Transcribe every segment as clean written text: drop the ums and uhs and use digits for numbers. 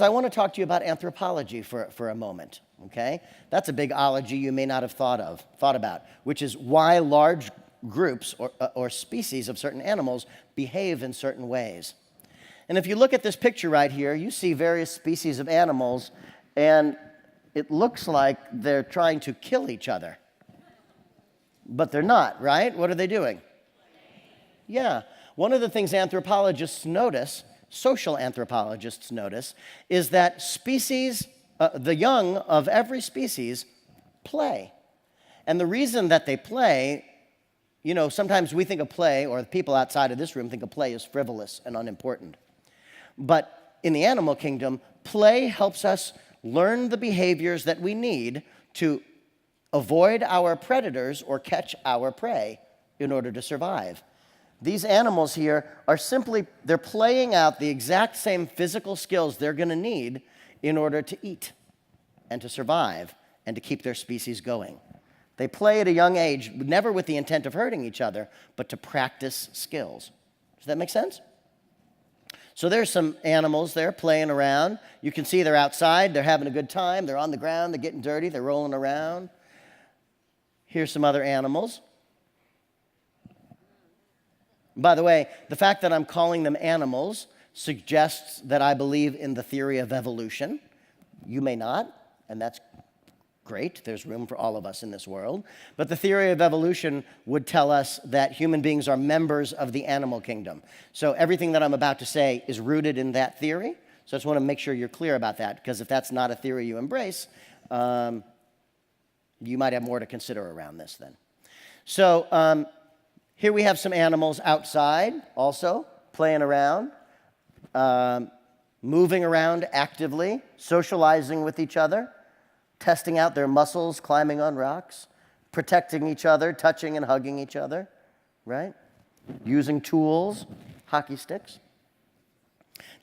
I want to talk to you about anthropology for a moment, okay? That's a big ology you may not have thought about, which is why large groups or species of certain animals behave in certain ways. And if you look at this picture right here, you see various species of animals, and it looks like they're trying to kill each other. But they're not, right? What are they doing? Yeah. One of the things anthropologists notice, social anthropologists notice, is that species, the young of every species, play. And the reason that they play, you know, sometimes we think of play, or the people outside of this room think of play as frivolous and unimportant. But in the animal kingdom, play helps us learn the behaviors that we need to avoid our predators or catch our prey in order to survive. These animals here are they're playing out the exact same physical skills they're going to need in order to eat and to survive and to keep their species going. They play at a young age, never with the intent of hurting each other, but to practice skills. Does that make sense? So there's some animals there playing around. You can see they're outside, they're having a good time, they're on the ground, they're getting dirty, they're rolling around. Here's some other animals. By the way, the fact that I'm calling them animals suggests that I believe in the theory of evolution. You may not, and that's great. There's room for all of us in this world. But the theory of evolution would tell us that human beings are members of the animal kingdom. So everything that I'm about to say is rooted in that theory. So I just want to make sure you're clear about that, because if that's not a theory you embrace, you might have more to consider around this then. So here we have some animals outside also, playing around, moving around actively, socializing with each other, testing out their muscles, climbing on rocks, protecting each other, touching and hugging each other, right? Using tools, hockey sticks.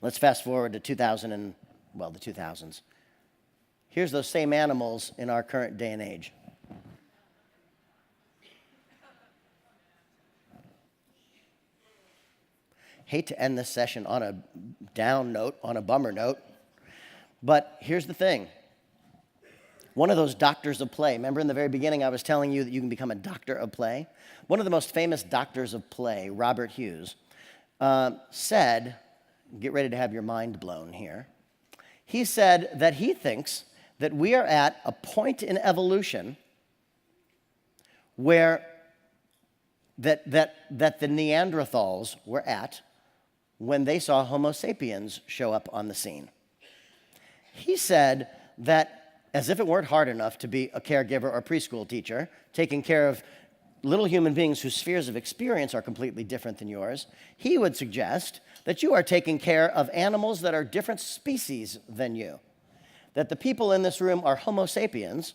Let's fast forward to the 2000s. Here's those same animals in our current day and age. Hate to end this session on a down note, on a bummer note, but here's the thing. One of those doctors of play, remember in the very beginning I was telling you that you can become a doctor of play? One of the most famous doctors of play, Robert Hughes, said, get ready to have your mind blown here, he said that he thinks that we are at a point in evolution where that the Neanderthals were at when they saw Homo sapiens show up on the scene. He said that, as if it weren't hard enough to be a caregiver or preschool teacher, taking care of little human beings whose spheres of experience are completely different than yours, he would suggest that you are taking care of animals that are different species than you. That the people in this room are Homo sapiens,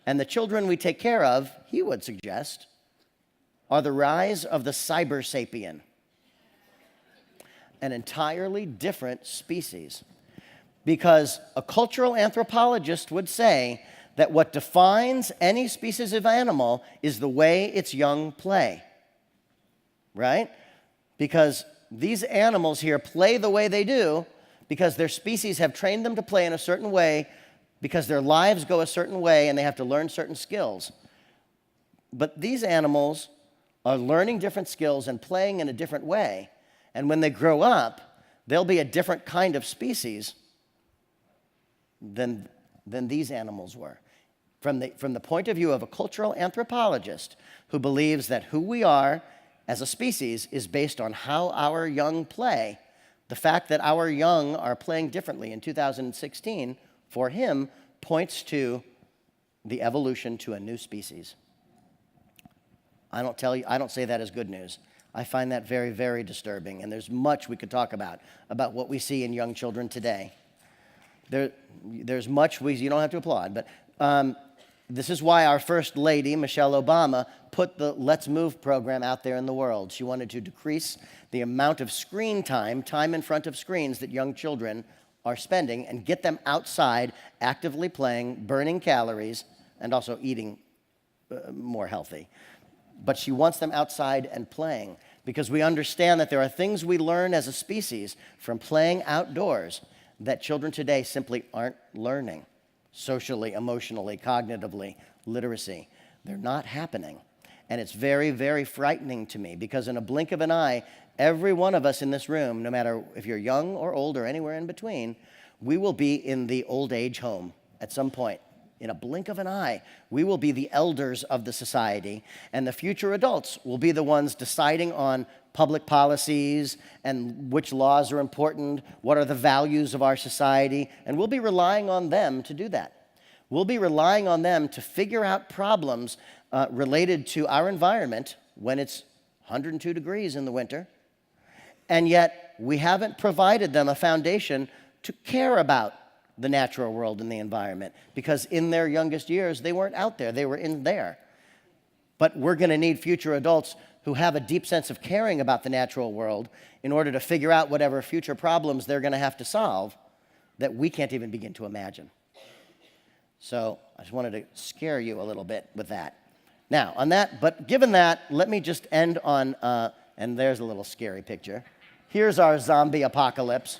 and the children we take care of, he would suggest, are the rise of the cyber sapien, an entirely different species. Because a cultural anthropologist would say that what defines any species of animal is the way its young play, right? Because these animals here play the way they do because their species have trained them to play in a certain way, because their lives go a certain way and they have to learn certain skills. But these animals are learning different skills and playing in a different way. And when they grow up, they'll be a different kind of species than these animals were. From the point of view of a cultural anthropologist who believes that who we are as a species is based on how our young play, the fact that our young are playing differently in 2016, for him, points to the evolution to a new species. I don't say that as good news. I find that very, very disturbing, and there's much we could talk about what we see in young children today. There's much you don't have to applaud, but this is why our First Lady, Michelle Obama, put the Let's Move program out there in the world. She wanted to decrease the amount of screen time in front of screens that young children are spending, and get them outside, actively playing, burning calories, and also eating more healthy. But she wants them outside and playing, because we understand that there are things we learn as a species from playing outdoors that children today simply aren't learning socially, emotionally, cognitively, literacy. They're not happening. And it's very, very frightening to me because in a blink of an eye, every one of us in this room, no matter if you're young or old or anywhere in between, we will be in the old age home at some point. In a blink of an eye, we will be the elders of the society, and the future adults will be the ones deciding on public policies and which laws are important, what are the values of our society, and we'll be relying on them to do that. We'll be relying on them to figure out problems related to our environment when it's 102 degrees in the winter, and yet we haven't provided them a foundation to care about the natural world and the environment, because in their youngest years, they weren't out there, they were in there. But we're going to need future adults who have a deep sense of caring about the natural world in order to figure out whatever future problems they're going to have to solve that we can't even begin to imagine. So I just wanted to scare you a little bit with that. Now, on that, but given that, let me just end on, and there's a little scary picture. Here's our zombie apocalypse.